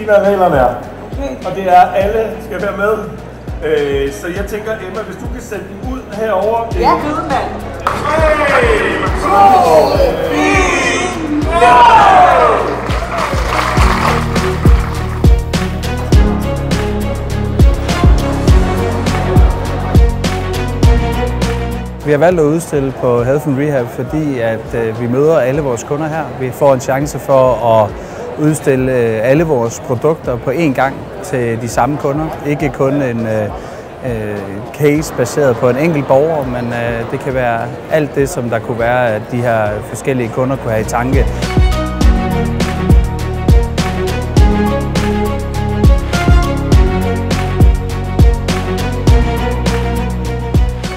hvad reglerne er. Og det er, alle skal være med. Så jeg tænker, Emma, hvis du kan sætte dem ud herovre. Ja, mand. Vi har valgt at udstille på Health & Rehab, fordi at vi møder alle vores kunder her. Vi får en chance for at udstille alle vores produkter på én gang til de samme kunder. Ikke kun en case baseret på en enkelt borger, men det kan være alt det, som der kunne være, at de her forskellige kunder kunne have i tanke.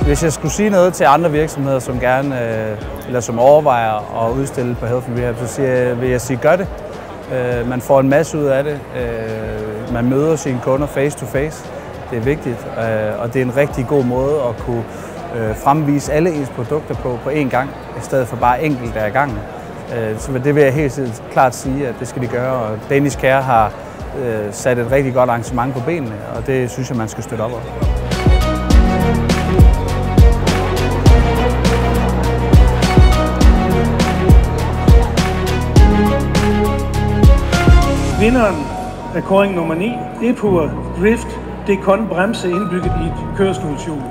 Hvis jeg skulle sige noget til andre virksomheder, som gerne eller som overvejer at udstille på Health & Rehab, så vil jeg sige, gør det. Man får en masse ud af det. Man møder sine kunder face to face. Det er vigtigt, og det er en rigtig god måde at kunne fremvise alle ens produkter på én gang, i stedet for bare enkelte af gangen. Så det vil jeg helt klart sige, at det skal de gøre. Og Danish Care har sat et rigtig godt arrangement på benene, og det synes jeg, man skal støtte op om. Vinderen af kåring nummer 9, Epur Drift, det er kun bremse indbygget i et kørestolshjul.